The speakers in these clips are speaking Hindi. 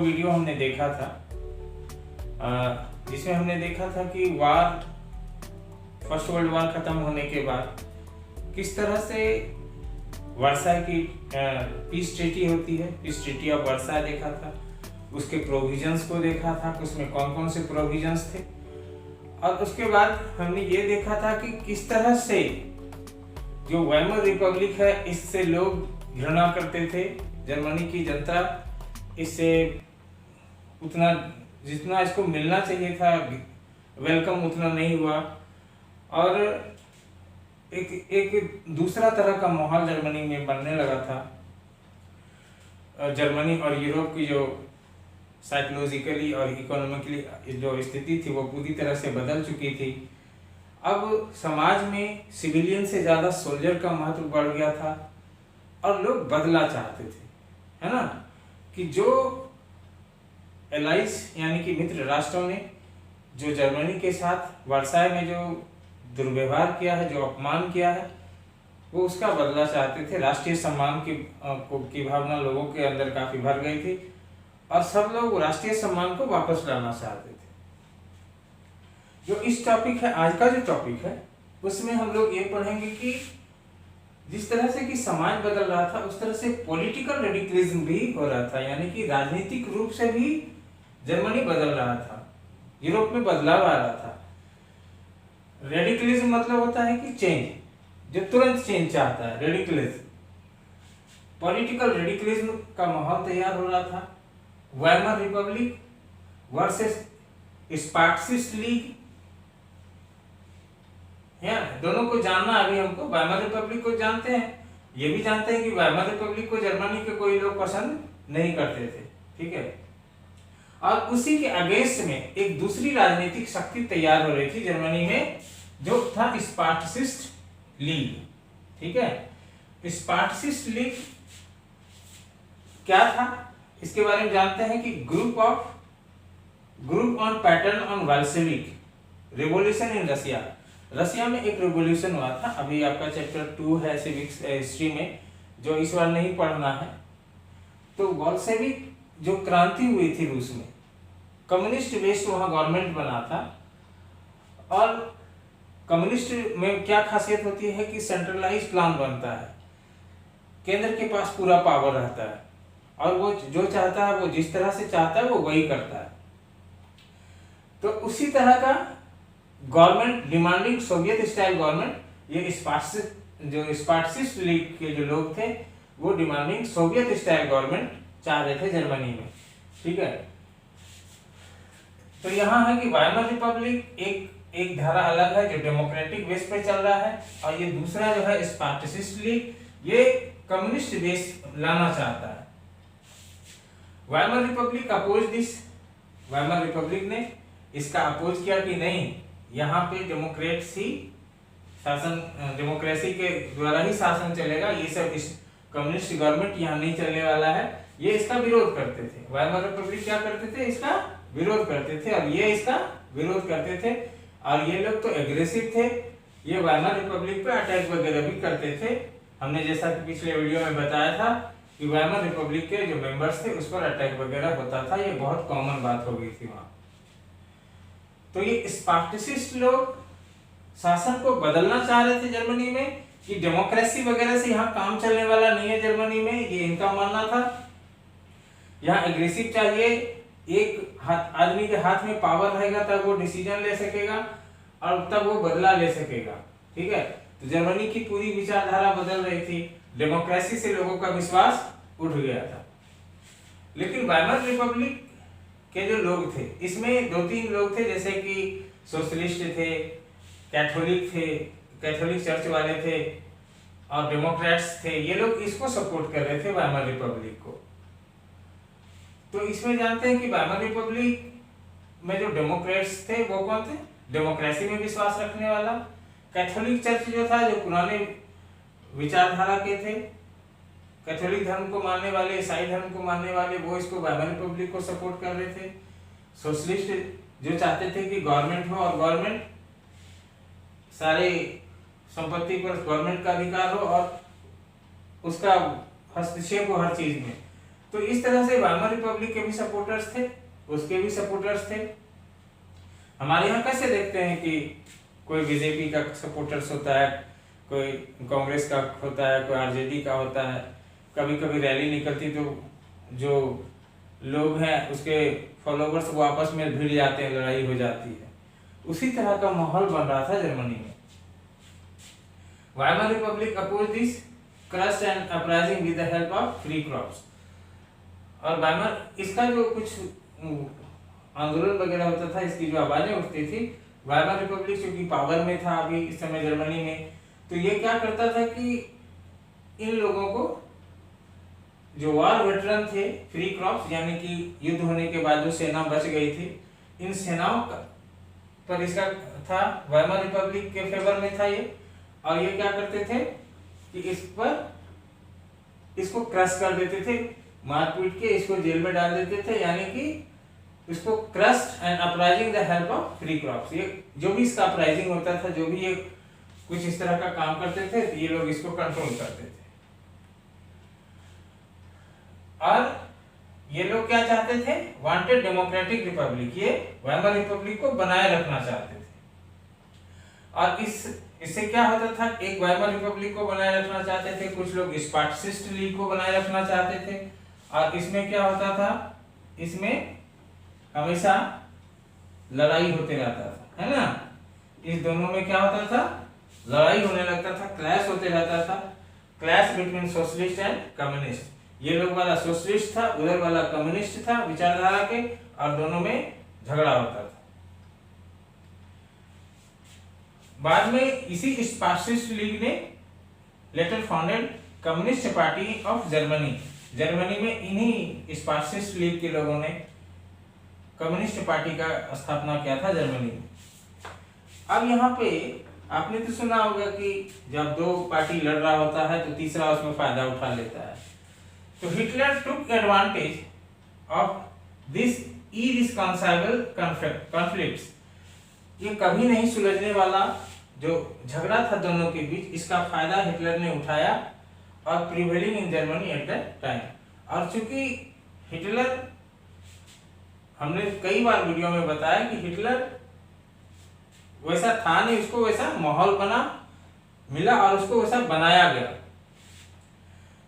वीडियो हमने देखा था जिसमें हमने देखा था कि फर्स्ट वर्ल्ड वॉर खत्म होने के बाद किस तरह से वर्साई की पीस ट्रीटी होती है, पीस ट्रीटी ऑफ वर्साई देखा था, उसके प्रोविजंस को देखा था कि उसमें कौन कौन से प्रोविजंस थे। और उसके बाद हमने ये देखा था कि किस तरह से जो वाइमर रिपब्लिक है इससे लोग घृणा करते थे, जर्मनी की जनता इससे उतना जितना इसको मिलना चाहिए था वेलकम उतना नहीं हुआ। और एक दूसरा तरह का माहौल जर्मनी में बनने लगा था। जर्मनी और यूरोप की जो साइकोलॉजिकली और इकोनॉमिकली जो स्थिति थी वो पूरी तरह से बदल चुकी थी। अब समाज में सिविलियन से ज़्यादा सोल्जर का महत्व बढ़ गया था और लोग बदला चाहते थे, है ना, कि जो एलाइज यानी कि मित्र राष्ट्रों ने जो जर्मनी के साथ वर्साई में जो दुर्व्यवहार किया है, जो अपमान किया है, वो उसका बदला चाहते थे। राष्ट्रीय सम्मान की भावना लोगों के अंदर काफी भर गई थी और सब लोग राष्ट्रीय सम्मान को वापस लाना चाहते थे। जो इस टॉपिक है, आज का जो टॉपिक है, उसमें हम लोग ये पढ़ेंगे कि जिस तरह से कि समाज बदल रहा था उस तरह से पॉलिटिकल रेडिकलिज्म भी हो रहा था, यानी कि राजनीतिक रूप से भी जर्मनी बदल रहा था, यूरोप में बदलाव आ रहा था। रेडिकलिज्म मतलब होता है कि चेंज, जो तुरंत चेंज चाहता है, रेडिकलिज्म। पॉलिटिकल रेडिकलिज्म का माहौल तैयार हो रहा था। वाइमर रिपब्लिक वर्सेस स्पार्टसिस्ट लीग, दोनों को जानना अभी हमको। वाइमर रिपब्लिक को जानते हैं, ये भी जानते हैं कि वाइमर रिपब्लिक को जर्मनी के कोई लोग पसंद नहीं करते थे, ठीक है। और उसी के अगेंस्ट में एक दूसरी राजनीतिक शक्ति तैयार हो रही थी जर्मनी में, जो था स्पार्टसिस्ट लीग, ठीक है। स्पार्टसिस्ट लीग क्या था, इसके बारे में जानते हैं कि group on pattern on Bolshevik revolution in Russia. Russia में एक रिवॉल्यूशन हुआ था, अभी आपका चैप्टर 2 है सिविक्स हिस्ट्री में, जो इस बार नहीं पढ़ना है। तो बोल्शेविक जो क्रांति हुई थी रूस में, कम्युनिस्ट बेस्ड वहां गवर्नमेंट बना था। और कम्युनिस्ट में क्या खासियत होती है कि सेंट्रलाइज प्लान बनता है, केंद्र के पास पूरा पावर रहता है और वो जो चाहता है, वो जिस तरह से चाहता है वो वही करता है। तो उसी तरह का government demanding Soviet style government, ये स्पार्टसिस्ट लीग के जो लोग थे वो डिमांडिंग सोवियत स्टाइल गवर्नमेंट चाह रहे थे जर्मनी में, ठीक है। तो यहाँ है कि वाइमर रिपब्लिक एक धारा अलग है जो डेमोक्रेटिक बेस पे चल रहा है, और ये दूसरा जो है स्पार्टसिस्ट लीग, ये कम्युनिस्ट बेस लाना चाहता है। Weimar republic oppose this, Weimar republic ने इसका अपोज किया कि नहीं, यहाँ पे डेमोक्रेसी के द्वारा ही शासन चलेगा, ये सब कम्युनिस्ट गवर्नमेंट यहाँ नहीं चलने वाला है, ये इसका विरोध करते थे। वाइमर रिपब्लिक क्या करते थे, इसका विरोध करते थे, और ये इसका विरोध करते थे। और ये लोग तो एग्रेसिव थे, ये वाइमर रिपब्लिक पे अटैक वगैरह भी करते थे। हमने जैसा कि पिछले वीडियो में बताया था कि वाइमर रिपब्लिक के जो मेंबर्स थे उस पर अटैक वगैरह होता था, ये बहुत कॉमन बात हो गई थी वहां। तो ये स्पार्टसिस्ट लोग शासन को बदलना चाह रहे थे जर्मनी में, कि डेमोक्रेसी वगैरह से यहाँ काम चलने वाला नहीं है जर्मनी में, ये इनका मानना था। यहाँ एग्रेसिव चाहिए, एक आदमी के हाथ में पावर रहेगा तब वो डिसीजन ले सकेगा और तब वो बदला ले सकेगा, ठीक है। तो जर्मनी की पूरी विचारधारा बदल रही थी, डेमोक्रेसी से लोगों का विश्वास उठ गया था। लेकिन वाइमर रिपब्लिक के जो लोग थे, इसमें 2-3 लोग थे, जैसे कि सोशलिस्ट थे, कैथोलिक चर्च वाले थे और डेमोक्रेट्स थे। ये लोग इसको सपोर्ट कर रहे थे, वाइमर रिपब्लिक को। तो इसमें जानते हैं कि वाइमर रिपब्लिक में जो डेमोक्रेट्स थे वो कौन थे, डेमोक्रेसी में विश्वास रखने वाला। कैथोलिक चर्च जो था, जो पुराने विचारधारा के थे, कैथोलिक धर्म को मानने वाले, ईसाई धर्म को मानने वाले, वो इसको वाइमर रिपब्लिक को सपोर्ट कर रहे थे। सोशलिस्ट जो चाहते थे कि गवर्नमेंट हो और गवर्नमेंट सारे संपत्ति पर गवर्नमेंट का अधिकार हो और उसका हस्तक्षेप हो हर चीज में, तो इस तरह से वाइमर रिपब्लिक के भी सपोर्टर्स थे, उसके भी सपोर्टर्स थे। हमारे यहाँ कैसे देखते हैं कि कोई बीजेपी का सपोर्टर्स होता है, कोई कांग्रेस का होता है, कोई आरजेडी का होता है, कभी कभी रैली निकलती तो जो लोग हैं उसके फॉलोवर्स वो आपस में भिड़ जाते हैं, लड़ाई हो जाती है। उसी तरह का माहौल बन रहा था जर्मनी में। Weimar republic oppose this crushed and uprising with the help of free corps. और वाइमर इसका जो कुछ आंदोलन वगैरह होता था, इसकी जो आवाजें उठती थी, वाइमर रिपब्लिक चूंकि पावर में था अभी इस समय जर्मनी में, तो ये क्या करता था कि इन लोगों को जो वॉर वेटरन थे, फ्री क्रॉप्स यानी कि युद्ध होने के बाद जो सेना बच गई थी, इन सेनाओं पर इसका था, वाइमर रिपब्लिक के फेवर में था ये। और ये क्या करते थे कि इसको क्रश कर देते थे, मार पीट के इसको जेल में डाल देते थे, यानी कि इसको crust and uprising the help of free crops. ये जो भी इसका अपराइजिंग होता था, जो भी ये कुछ इस तरह का काम करते थे, ये लोग इसको कंट्रोल करते थे। और ये लोग क्या चाहते थे, वांटेड डेमोक्रेटिक रिपब्लिक, ये वाइमर रिपब्लिक को बनाए रखना चाहते थे। और इससे क्या होता था, एक वाइमर रिपब्लिक को बनाए रखना चाहते थे, कुछ लोग स्पार्टसिस्ट लीग को बनाए रखना चाहते थे। और इसमें क्या होता था, इसमें हमेशा लड़ाई होते रहता था, है ना। इस दोनों में क्या होता था, लड़ाई होने लगता था, क्लैश होते रहता था, clash between socialist and communist. ये लोग वाला सोशलिस्ट था, उधर वाला कम्युनिस्ट था विचारधारा के, और दोनों में झगड़ा होता था। बाद में इसी स्पार्टसिस्ट लीग ने later founded communist party of Germany. Germany में इन्हीं स्पार्टसिस्ट लीग के लोगों ने कम्युनिस्ट पार्टी का स्थापना किया था जर्मनी में। अब यहाँ पे आपने तो सुना होगा कि जब दो पार्टी लड़ रहा होता है तो तीसरा उसमें फायदा उठा लेता है। तो Hitler took advantage of this irresponsible conflicts. ये कभी नहीं सुलझने वाला जो झगड़ा था दोनों के बीच, इसका फायदा हिटलर ने उठाया और prevailing in Germany at the time. और चूंकि हिटलर, हमने कई बार वीडियो में बताया कि हिटलर वैसा था नहीं, उसको वैसा माहौल बना मिला और उसको वैसा बनाया गया।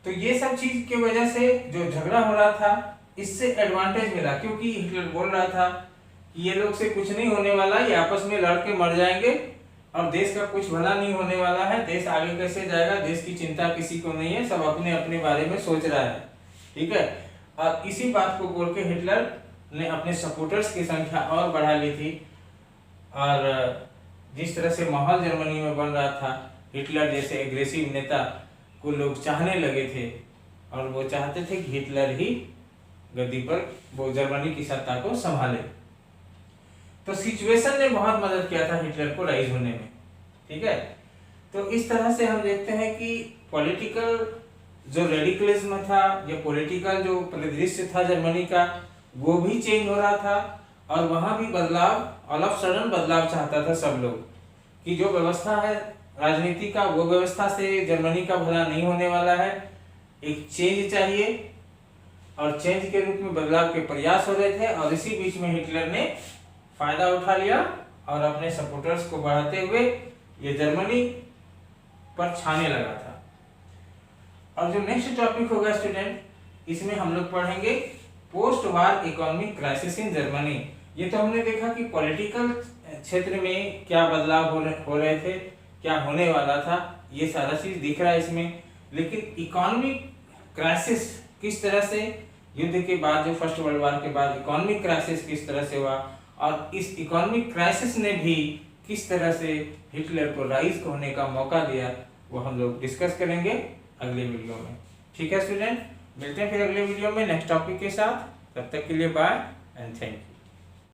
तो ये सब चीज की वजह से जो झगड़ा हो रहा था, इससे एडवांटेज मिला, क्योंकि हिटलर बोल रहा था कि ये लोग से कुछ नहीं होने वाला, ये आपस में लड़ के मर जाएंगे और देश का कुछ भला नहीं होने वाला है, देश आगे कैसे जाएगा, देश की चिंता किसी को नहीं है, सब अपने अपने बारे में सोच रहा है, ठीक है। और इसी बात को बोल के हिटलर ने अपने सपोर्टर्स की संख्या और बढ़ा ली थी। और जिस तरह से माहौल जर्मनी में बन रहा था, हिटलर जैसे एग्रेसिव नेता को लोग चाहने लगे थे, और वो चाहते थे कि हिटलर ही गद्दी पर वो जर्मनी की सत्ता को संभाले। तो सिचुएशन ने बहुत मदद किया था हिटलर को राइज होने में, ठीक है। तो इस तरह से हम देखते हैं कि पॉलिटिकल जो रेडिकलिज्म था, या पॉलिटिकल जो परिदृश्य था जर्मनी का, वो भी चेंज हो रहा था। और वहां भी बदलाव, ऑल ऑफ सडन बदलाव चाहता था सब लोग, कि जो व्यवस्था है राजनीति का, वो व्यवस्था से जर्मनी का भला नहीं होने वाला है, एक चेंज चाहिए। और चेंज के रूप में बदलाव के प्रयास हो रहे थे, और इसी बीच में हिटलर ने फायदा उठा लिया और अपने सपोर्टर्स को बढ़ाते हुए ये जर्मनी पर छाने लगा था। और जो नेक्स्ट टॉपिक होगा स्टूडेंट, इसमें हम लोग पढ़ेंगे post war economic crisis in Germany. ये तो हमने देखा कि पॉलिटिकल क्षेत्र में क्या बदलाव हो रहे थे, क्या होने वाला था, ये सारा चीज दिख रहा है इसमें। लेकिन इकोनॉमिक क्राइसिस किस तरह से युद्ध के बाद, जो फर्स्ट वर्ल्ड वॉर के बाद इकोनॉमिक क्राइसिस किस तरह से हुआ, और इस इकोनॉमिक क्राइसिस ने भी किस तरह से हिटलर को राइज होने का मौका दिया, वो हम लोग डिस्कस करेंगे अगले वीडियो में। ठीक है स्टूडेंट, मिलते हैं फिर अगले वीडियो में नेक्स्ट टॉपिक के साथ। तब तक के लिए बाय एंड थैंक यू।